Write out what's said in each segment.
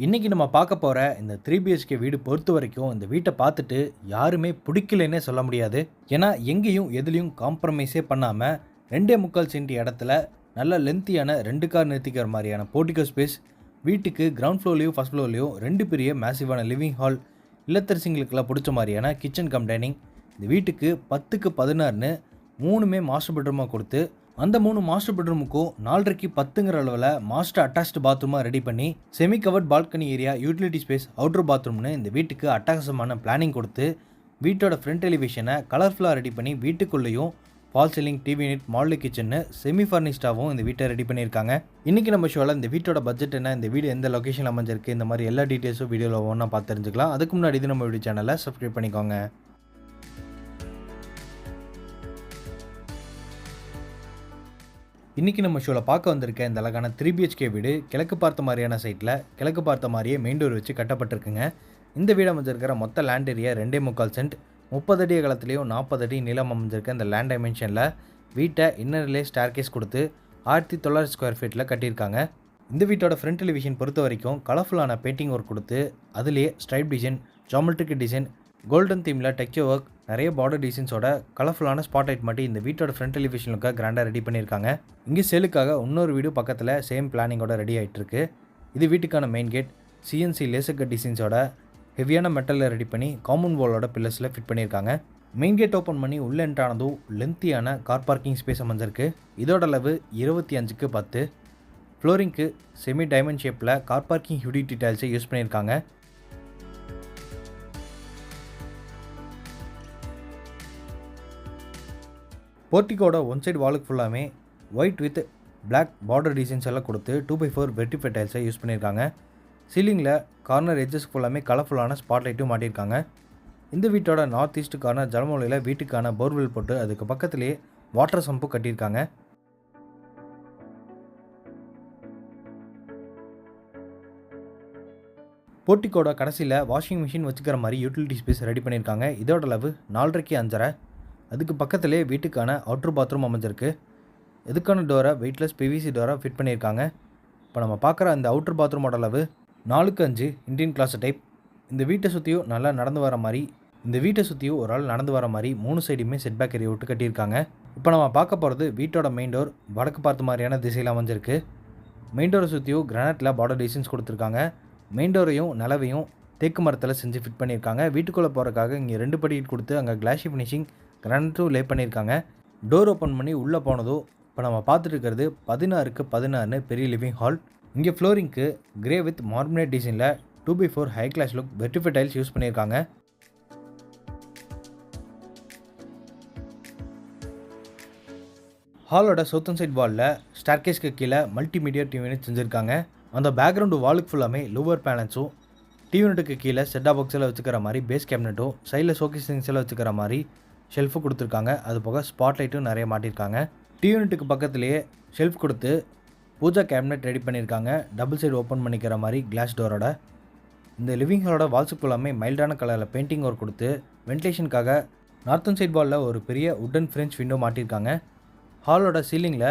இன்றைக்கி நம்ம பார்க்க போகிற இந்த 3 BHK வீடு பொறுத்த வரைக்கும் இந்த வீட்டை பார்த்துட்டு யாருமே பிடிக்கலன்னே சொல்ல முடியாது. ஏன்னா எங்கேயும் எதுலேயும் காம்ப்ரமைஸே பண்ணாமல் 2.25 சென்ட் இடத்துல நல்ல லென்த்தியான 2 கார் நிறுத்திக்கிற மாதிரியான போர்ட்டிகோ ஸ்பேஸ், வீட்டுக்கு கிரவுண்ட் ஃப்ளோர்லேயும் ஃபஸ்ட் ஃப்ளோர்லேயும் 2 பெரிய மேசிவான லிவிங் ஹால், இல்லத்தரசிங்களுக்கெல்லாம் பிடிச்ச மாதிரியான கிச்சன் கம் டைனிங், இந்த வீட்டுக்கு 10க்கு 16ன்னு 3மே மாஸ்டர் பெட்ரூமாக கொடுத்து அந்த 3 மாஸ்டர் பெட்ரூமுக்கும் 4.5க்கு 10ங்கிற அளவில் மாஸ்டர் அட்டாச்டு பாத்ரூமாக ரெடி பண்ணி semi covered balcony area, utility space, outer பாத்ரூம்னு இந்த வீட்டுக்கு அட்டகாசமான பிளானிங் கொடுத்து வீட்டோட ஃப்ரண்ட் எலிவேஷனை கலர்ஃபுல்லாக ரெடி பண்ணி வீட்டுக்குள்ளேயும் false ceiling, TV unit, model கிச்சன்னு செமி ஃபர்னிஷ்டாகவும் இந்த வீட்டை ரெடி பண்ணியிருக்காங்க. இன்றைக்கி நம்ம ஷோவில் இந்த வீட்டோட பட்ஜெட் என்ன, இந்த வீடு எந்த லொக்கேஷன் அமைஞ்சிருக்கு, இந்த மாதிரி எல்லா டீட்டெயில்ஸும் வீடியோவில் ஒன்றா பார்த்து தெரிஞ்சுக்கலாம். அதுக்கு முன்னாடி இது நம்ம வீடியோ சேனலை சப்ஸ்கிரைப் பண்ணிக்கோங்க. இன்றைக்கி நம்ம ஷோவில் பார்க்க வந்திருக்க இந்த அழகான 3 BHK வீடு கிழக்கு பார்த்த மாதிரியான சைட்டில் கிழக்கு பார்த்த மாதிரியே மெயின் டோர் வச்சு கட்டப்பட்டிருக்குங்க. இந்த வீடு அமைஞ்சிருக்கிற மொத்த லேண்ட் ஏரியா 2.25 சென்ட், 30 அடி அகலத்துலேயும் 40 அடி நீளம் அமைஞ்சிருக்க இந்த லேண்ட் டைமென்ஷனில் வீட்டை இன்னர்லே ஸ்டேர்கேஸ் கொடுத்து 1900 ஸ்கொயர் ஃபீட்டில் கட்டியிருக்காங்க. இந்த வீட்டோட ஃப்ரண்ட் எலிவேஷன் பொறுத்த வரைக்கும் கலர்ஃபுல்லான பெயிண்டிங் ஒர்க் கொடுத்து அதுலேயே stripe design, geometric design, golden தீமில் டெக்ஸ்சர் ஒர்க், நிறைய பார்டர் டிசைன்ஸோட கலர்ஃபுல்லான ஸ்பாட்லைட் மாட்டி இந்த வீட்டோட ஃப்ரண்ட் எலிவேஷனுக்காக கிராண்டாக ரெடி பண்ணியிருக்காங்க. இங்கே சேலுக்காக இன்னொரு வீடு பக்கத்தில் சேம் பிளானிங்கோட ரெடி ஆகிட்டுருக்கு. இது வீட்டுக்கான main gate CNC laser cut டிசைன்ஸோட ஹெவியான மெட்டலில் ரெடி பண்ணி காம்பவுண்ட் வாலோட பில்லர்ஸில் ஃபிட் பண்ணியிருக்காங்க. மெயின் கேட் ஓப்பன் பண்ணி உள்ள என்ட்ரானதும் லென்த்தியான கார் பார்க்கிங் ஸ்பேஸ் அமைஞ்சிருக்கு. இதோட அளவு 25க்கு 10. ஃப்ளோரிங்க்கு செமி டைமண்ட் ஷேப்பில் கார் பார்க்கிங் ஹியூடிட்டி டைல்ஸை யூஸ் பண்ணியிருக்காங்க. போர்ட்டிகோட ஒன் சைடு வாலுக்கு ஃபுல்லாமே white with black border designs எல்லாம் கொடுத்து 2x4 வெர்டிஃபை டைல்ஸை யூஸ் பண்ணியிருக்காங்க. சீலிங்கில் கார்னர் எட்ஜஸ் ஃபுல்லாமே கலர்ஃபுல்லான ஸ்பாட்லைட்டும் மாட்டியிருக்காங்க. இந்த வீட்டோட நார்த் ஈஸ்ட் கார்னர் ஜலமூலையில் வீட்டுக்கான போர்வெல் போட்டு அதுக்கு பக்கத்துலேயே வாட்டர் சம்பு கட்டியிருக்காங்க. போர்ட்டிகோட கடைசியில் வாஷிங் மிஷின் வச்சுக்கிற மாதிரி யூட்டிலிட்டி ஸ்பேஸ் ரெடி பண்ணியிருக்காங்க. இதோட அளவு 4.5க்கு 5.5. அதுக்கு பக்கத்துலேயே வீட்டுக்கான அவுட்ரு பாத்ரூம் அமைஞ்சிருக்கு. இதுக்கான டோரை வெயிட்லெஸ் PVC டோரை ஃபிட் பண்ணியிருக்காங்க. இப்போ நம்ம பார்க்குற அந்த அவுட்ரு பாத்ரூமோட அளவு 4க்கு 5 இண்டியன் கிளாஸ் டைப். இந்த வீட்டை சுற்றியும் நல்லா நடந்து வர மாதிரி ஒரு ஆள் நடந்து வர மாதிரி 3 சைடுமே செட்பேக் ஏரியா விட்டு கட்டியிருக்காங்க. இப்போ நம்ம பார்க்க போகிறது வீட்டோட மெயின் டோர் வடக்கு பார்த்த மாதிரியான திசையில் அமைஞ்சிருக்கு. மெயின் டோரை சுற்றியும் கிரானைட்டில் பார்டர் டிசைன்ஸ் கொடுத்துருக்காங்க. மெயின் டோரையும் நிலவையும் தேக்கு மரத்தில் செஞ்சு ஃபிட் பண்ணியிருக்காங்க. வீட்டுக்குள்ளே போகிறதுக்காக இங்கே 2 படிக்கட் கொடுத்து அங்கே கிளாஷி ஃபினிஷிங் கிரானைட்டும் லே பண்ணியிருக்காங்க. டோர் ஓப்பன் பண்ணி உள்ளே போனதும் இப்போ நம்ம பார்த்துட்டு இருக்கிறது 16க்கு 16ன்னு பெரிய லிவிங் ஹால். இங்கே ஃப்ளோரிங்க்கு கிரே வித் மார்பினேட் டிசைனில் 2x4 ஹை கிளாஸ் லுக் வெர்டிஃபை டைல்ஸ் யூஸ் பண்ணியிருக்காங்க. ஹாலோட சவுத்தன் சைட் வாலில் ஸ்டார்கேஸ்க்கு கீழே மல்டிமீடியா டிவி யூனிட் செஞ்சுருக்காங்க. அந்த பேக்ரவுண்டு வாலுக்கு ஃபுல்லாமே லூவர் பேனல்ஸும், டிவி யூனிட்டுக்கு கீழே செட்டா பாக்ஸில் வச்சுக்கிற மாதிரி பேஸ் கேபினட்டும், சைடில் ஷோகேஸ் திங்ஸில் வச்சுக்கிற மாதிரி ஷெல்ஃபு கொடுத்துருக்காங்க. அது போக ஸ்பாட்லைட்டும் நிறைய மாட்டியிருக்காங்க. டிவி யூனிட்டுக்கு பக்கத்துலேயே ஷெல்ஃப் கொடுத்து பூஜா கேபினட் ரெடி பண்ணியிருக்காங்க. டபுள் சைடு ஓப்பன் பண்ணிக்கிற மாதிரி கிளாஸ் டோரோட. இந்த லிவிங் ஹாலோட வால்ஸுக்கு ஃபுல்லாமே மைல்டான கலரில் பெயிண்டிங் ஒர்க் கொடுத்து வென்டிலேஷனுக்காக நார்த்தன் சைட் வாலில் ஒரு பெரிய உட்டன் ஃப்ரெஞ்ச் விண்டோ மாட்டியிருக்காங்க. ஹாலோட சீலிங்கில்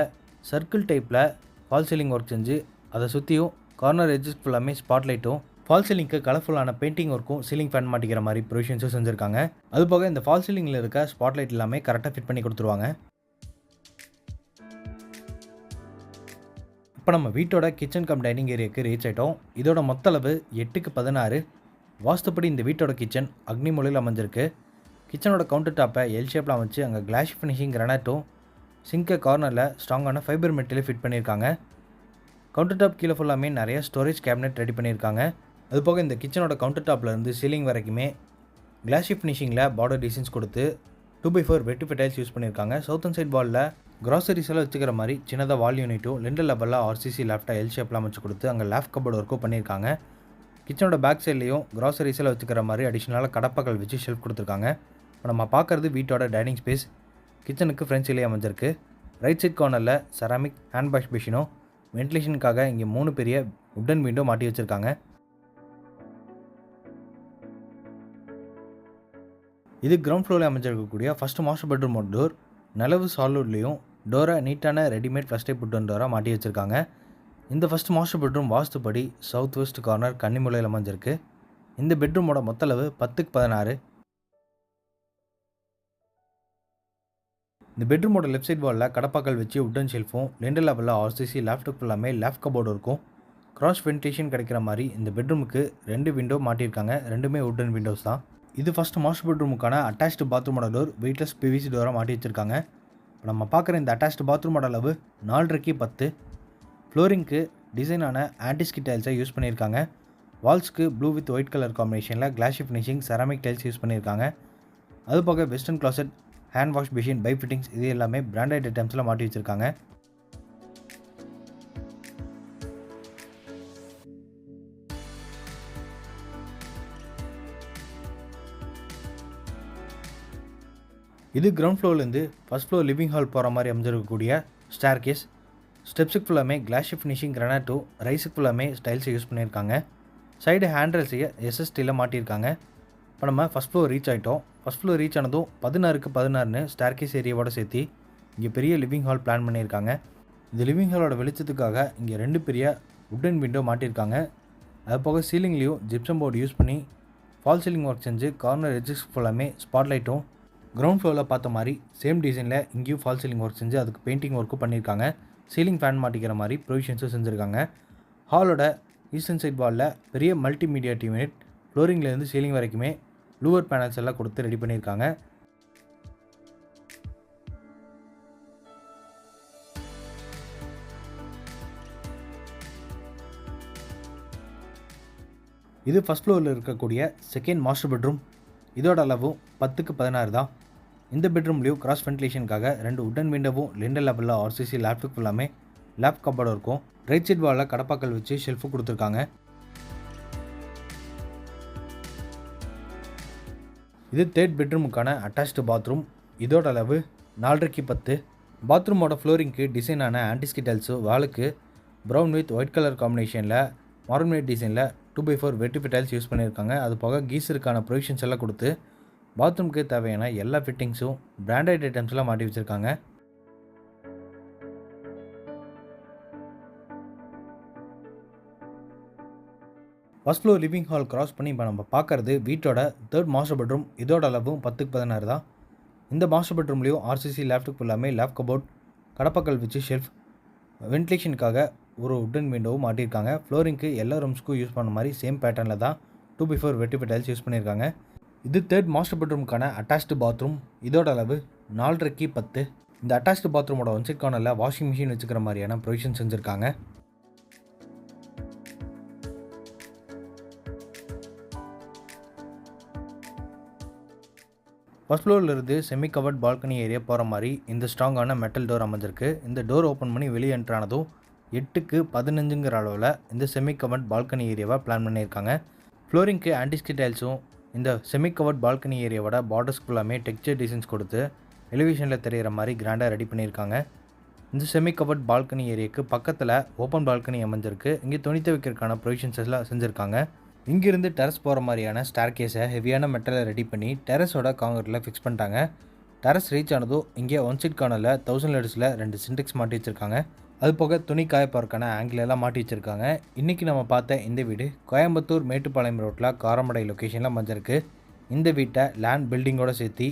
சர்க்கிள் டைப்பில் ஃபால் சீலிங் ஒர்க் செஞ்சு அதை சுற்றியும் கார்னர் எட்ஜஸ் ஃபுல்லாமே ஸ்பாட்லைட்டும், ஃபால் சீலிங்க்கு கலர்ஃபுல்லான பெயிண்டிங் ஒர்க்கும் சீலிங் ஃபேன் மாட்டிக்கிற மாதிரி ப்ரொவிஷன்ஸும் செஞ்சுருக்காங்க. அதுபோக இந்த ஃபால் சீலிங்கில் இருக்க ஸ்பாட்லைட் எல்லாமே கரெக்டாக ஃபிட் பண்ணி கொடுத்துருவாங்க. இப்போ நம்ம வீட்டோட கிச்சன் கம் டைனிங் ஏரியாவுக்கு ரீச் ஆகிட்டோம். இதோட மொத்த அளவு 8க்கு 16. வாஸ்துப்படி இந்த வீட்டோட கிச்சன் அக்னி மூலையில் அமைஞ்சிருக்கு. கிச்சனோட கவுண்டர் டாப்பை எல் ஷேப்பில் அமைச்சு அங்கே கிளாஸ் ஃபினிஷிங் கிரானைட்டும், சிங்கை கார்னரில் ஸ்ட்ராங்கான ஃபைபர் மெட்டீரியல் ஃபிட் பண்ணியிருக்காங்க. கவுண்டர் டாப் கீழே ஃபுல்லாமே நிறைய ஸ்டோரேஜ் கேபினெட் ரெடி பண்ணியிருக்காங்க. அதுபோக இந்த கிச்சனோட கவுண்டர் டாப்லேருந்து சீலிங் வரைக்குமே கிளாஸி ஃபினிஷிங்கில் பார்டர் டிசைன்ஸ் கொடுத்து 2x4 வெர்டிஃபை டைல்ஸ் யூஸ் பண்ணியிருக்காங்க. சவுத்தன் சைட் வாலில் கிராசரிஸ் எல்லாம் வச்சுக்கிற மாதிரி சின்னதாக வால் யூனிட்டும், லெண்டர் லெவலில் RCC லேப்டாப் எல் ஷேப்பில் அமைச்சு கொடுத்து அங்கே லேஃப்ட் கபோர்டு ஒர்க்கும் பண்ணியிருக்காங்க. கிச்சனோட பேக் சைட்லேயும் கிராசரிஸ் எல்லாம் வச்சுக்கிற மாதிரி அடிஷ்னலாக கடப்பகள் வச்சு ஷெல்ஃப் கொடுத்துருக்காங்க. இப்போ நம்ம பார்க்குறது வீட்டோட டைனிங் ஸ்பேஸ். கிச்சனுக்கு ஃப்ரெண்ட் சைட்லேயே அமைஞ்சிருக்கு. ரைட் சைட் கார்னரில் செராமிக் ஹேண்ட் வாஷ் மிஷினும், வென்டிலேஷனுக்காக இங்கே 3 பெரிய உட்டன் விண்டோ மாட்டி வச்சுருக்காங்க. இது கிரவுண்ட் ஃப்ளோரில் அமைஞ்சிருக்கக்கூடிய ஃபஸ்ட்டு மாஸ்டர் பெட்ரூம் டோர். நிலவு சாலிட்லேயும் டோரை நீட்டான ரெடிமேட் ஃபஸ்ட் டைப் உட்டன் டோராக மாட்டி வச்சுருக்காங்க. இந்த ஃபர்ஸ்ட் மாஸ்டர் பெட்ரூம் வாஸ்துப்படி சவுத் வெஸ்ட் கார்னர் கன்னிமூலையில் அமைஞ்சிருக்கு. இந்த பெட்ரூமோட மொத்த அளவு 10x16. இந்த பெட்ரூமோட லெஃப்ட் சைட் வாலில் கடப்பாக்கல் வச்சு உட்டன் ஷெல்ஃபும் 2 லெவலில் ஆர்சிசி லேப்டாப் ஃபுல்லாமே லேப் கபோர்டு இருக்கும். கிராஸ் வென்டிலேஷன் கிடைக்கிற மாதிரி இந்த பெட்ரூமுக்கு 2 விண்டோ மாட்டியிருக்காங்க. ரெண்டுமே உட்டன் விண்டோஸ் தான். இது ஃபர்ஸ்ட் மாஸ்டர் பெட்ரூமுக்கான அட்டாச்டு பாத்ரூமோட டோர் வெயிட்லெஸ் பிவிசி டோராக மாட்டி வச்சிருக்காங்க. இப்போ நம்ம பார்க்குற இந்த அட்டாச்டு பாத்ரூமோட அளவு 4.5x10. ஃப்ளோரிங்க்கு டிசைனான ஆன்டிஸ்கி டைல்ஸை யூஸ் பண்ணியிருக்காங்க. வால்ஸ்க்கு ப்ளூ வித் ஒயிட் கலர் காம்பினேஷனில் glossy finishing ceramic tiles use பண்ணியிருக்காங்க. அது போக western closet, hand wash machine, பை ஃபிட்டிங்ஸ் இது எல்லாமே பிராண்டட் ஐட்டம்ஸில் மாட்டி வச்சுருக்காங்க. இது கிரவுண்ட் ஃப்ளோர்லேருந்து ஃபர்ஸ்ட் ஃப்ளோர் லிவிங் ஹால் போகிற மாதிரி அமைஞ்சிருக்கக்கூடிய ஸ்டேர் கேஸ். ஸ்டெப்ஸுக்கு ஃபுல்லாமே கிளாஷி ஃபினிஷிங் கிரானைட்டோ, ரைஸுக்கு ஃபுல்லாமே ஸ்டைல்ஸை யூஸ் பண்ணியிருக்காங்க. சைடு ஹேண்ட்ரெல்ஸையை எஸ்எஸ்டியில் மாட்டியிருக்காங்க. இப்போ நம்ம ஃபஸ்ட் ஃப்ளோர் ரீச் ஆகிட்டோம். ஃபஸ்ட் ஃப்ளோர் ரீச் ஆனதும் 16x16 ஸ்டேர் கேஸ் ஏரியாவோட சேர்த்து இங்கே பெரிய லிவிங் ஹால் பிளான் பண்ணியிருக்காங்க. இந்த லிவிங் ஹாலோட வெளிச்சத்துக்காக இங்கே 2 பெரிய உட்டன் விண்டோ மாட்டியிருக்காங்க. அது போக சீலிங்லேயும் ஜிப்சம் போர்டு யூஸ் பண்ணி ஃபால் சீலிங் ஒர்க் செஞ்சு கார்னர் எட்ஜஸ் ஃபுல்லாமே ஸ்பாட்லைட்டும் கிரவுண்ட் ஃப்ளோரில் பார்த்த மாதிரி சேம் டிசைனில் இங்கேயும் ஃபால் சீலிங் ஒர்க் செஞ்சு அதுக்கு பெயிண்டிங் ஒர்க்கும் பண்ணியிருக்காங்க. சீலிங் ஃபேன் மாட்டிக்கிற மாதிரி ப்ரொவிஷன்ஸும் செஞ்சுருக்காங்க. ஹாலோட ஈஸ்டர்ன் சைட் வாலில் பெரிய மல்டிமீடியா டிவி யூனிட், ஃப்ளோரிங்லேருந்து சீலிங் வரைக்குமே லூவர் பேனல்ஸ் எல்லாம் கொடுத்து ரெடி பண்ணியிருக்காங்க. இது ஃபஸ்ட் ஃப்ளோரில் இருக்கக்கூடிய செகண்ட் மாஸ்டர் பெட்ரூம். இதோட அளவும் 10x16 தான். இந்த பெட்ரூம்லேயும் கிராஸ் வென்டிலேஷனுக்காக 2 உட்டன் விண்டோவும் 2 லெவலில் ஆர்சிசி லேப்டாப் ஃபுல்லாமே லேப் கபோர்டு இருக்கும். ரைட் சைட் வாலில் கடப்பாக்கல் வச்சு ஷெல்ஃபு கொடுத்துருக்காங்க. இது தேர்ட் பெட்ரூமுக்கான அட்டாச்டு பாத்ரூம். இதோட அளவு 4.5x10. பாத்ரூமோட ஃப்ளோரிங்க்கு டிசைனான ஆன்டிஸ்கி டைல்ஸு, வாலுக்கு ப்ரௌன் வித் ஒயிட் கலர் காம்பினேஷனில் மார்மலேட் டிசைனில் 2x4 வெர்டிஃபை டைல்ஸ் யூஸ் பண்ணியிருக்காங்க. அது போக கீசருக்கான ப்ரொவிஷன்ஸ் எல்லாம் கொடுத்து பாத்ரூமுக்கு தேவையான எல்லா ஃபிட்டிங்ஸும் பிராண்டட் ஐட்டம்ஸ்லாம் மாட்டி வச்சுருக்காங்க. First floor living hall cross பண்ணி இப்போ நம்ம பார்க்குறது வீட்டோட தேர்ட் மாஸ்டர் பெட்ரூம். இதோட அளவும் 10x16 தான். இந்த மாஸ்டர் பெட்ரூம்லேயும் ஆர்சிசி லேப்டாப் ஃபுல்லாமே லேப் கபோர்ட், கடப்பாக்கல் வச்சு ஷெல்ஃப், வென்டிலேஷனுக்காக ஒரு உட்டன் விண்டோவும் மாட்டியிருக்காங்க. ஃப்ளோரிங்க்கு எல்லா ரூம்ஸ்க்கும் யூஸ் பண்ண மாதிரி சேம் பேட்டர்னில் தான் 2x4 வெர்டிஃபை டைல்ஸ் யூஸ் பண்ணியிருக்காங்க. இது தேர்ட் மாஸ்டர் பெட்ரூமுக்கான அட்டாச்டு பாத்ரூம். இதோட அளவு 4.5x10. இந்த அட்டாச்டு பாத்ரூமோட ஒன் சைட் கார்னரில் வாஷிங் மிஷின் வச்சுக்கிற மாதிரியான ப்ரொவிஷன் செஞ்சுருக்காங்க. ஃபர்ஸ்ட் ஃப்ளோரில் இருந்து செமி கவர்ட் பால்கனி ஏரியா போகிற மாதிரி இந்த ஸ்ட்ராங்கான மெட்டல் டோர் அமைஞ்சிருக்கு. இந்த டோர் ஓப்பன் பண்ணி வெளியே என்ட்ரானதும் 8x15ங்கிற அளவில் இந்த செமி கவர்ட் பால்கனி ஏரியாவை பிளான் பண்ணியிருக்காங்க. ஃப்ளோரிங்க்கு ஆன்டிஸ்கி டைல்ஸும் இந்த செமி கவர்ட் பால்கனி ஏரியாவோட பார்டர்ஸ்க்கு ஃபுல்லாமே டெக்ஸ்சர் டிசைன்ஸ் கொடுத்து எலிவேஷனில் தெரிகிற மாதிரி கிராண்டாக ரெடி பண்ணியிருக்காங்க. இந்த செமி கவர்ட் பால்கனி ஏரியாவுக்கு பக்கத்தில் ஓப்பன் பால்கனி அமைஞ்சிருக்கு. இங்கே துணி துவைக்கிறதுக்கான ப்ரொவிஷன்ஸ் எல்லாம் செஞ்சுருக்காங்க. இங்கிருந்து டெரஸ் போகிற மாதிரியான ஸ்டார் கேஸை ஹெவியான மெட்டலை ரெடி பண்ணி டெரஸோட காங்கிரீட்டில் ஃபிக்ஸ் பண்ணிட்டாங்க. டெரஸ் ரீச் ஆனதும் இங்கே ஒன் சைட் கார்னரில் 1000 லிட்டர்ஸில் 2 சின்டெக்ஸ் மாட்டி வச்சுருக்காங்க. அது போக துணி காய போகிறக்கான ஆங்கிள் எல்லாம் மாட்டி வச்சுருக்காங்க. இன்றைக்கி நம்ம பார்த்த இந்த வீடு கோயம்புத்தூர் மேட்டுப்பாளையம் ரோட்டில் காரமடை லொக்கேஷனில் அமைஞ்சிருக்கு. இந்த வீட்டை லேண்ட் பில்டிங்கோட சேர்த்து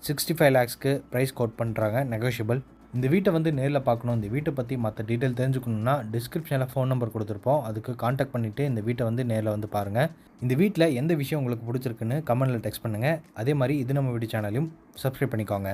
65 lakhsக்கு ப்ரைஸ் கோட் பண்ணுறாங்க, நெகோஷியபிள். இந்த வீட்டை வந்து நேரில் பார்க்கணும், இந்த வீட்டை பற்றி மற்ற டீட்டெயில் தெரிஞ்சுக்கணுன்னா டிஸ்கிரிப்ஷனில் ஃபோன் நம்பர் கொடுத்துருப்போம். அதுக்கு காண்டாக்ட் பண்ணிவிட்டு இந்த வீட்டை வந்து நேரில் வந்து பாருங்கள். இந்த வீட்டில் எந்த விஷயம் உங்களுக்கு பிடிச்சிருக்குன்னு கமெண்ட்டில் டெக்ஸ்ட் பண்ணுங்கள். அதே மாதிரி இது நம்ம வீடியோ சேனலையும் சப்ஸ்கிரைப் பண்ணிக்கோங்க.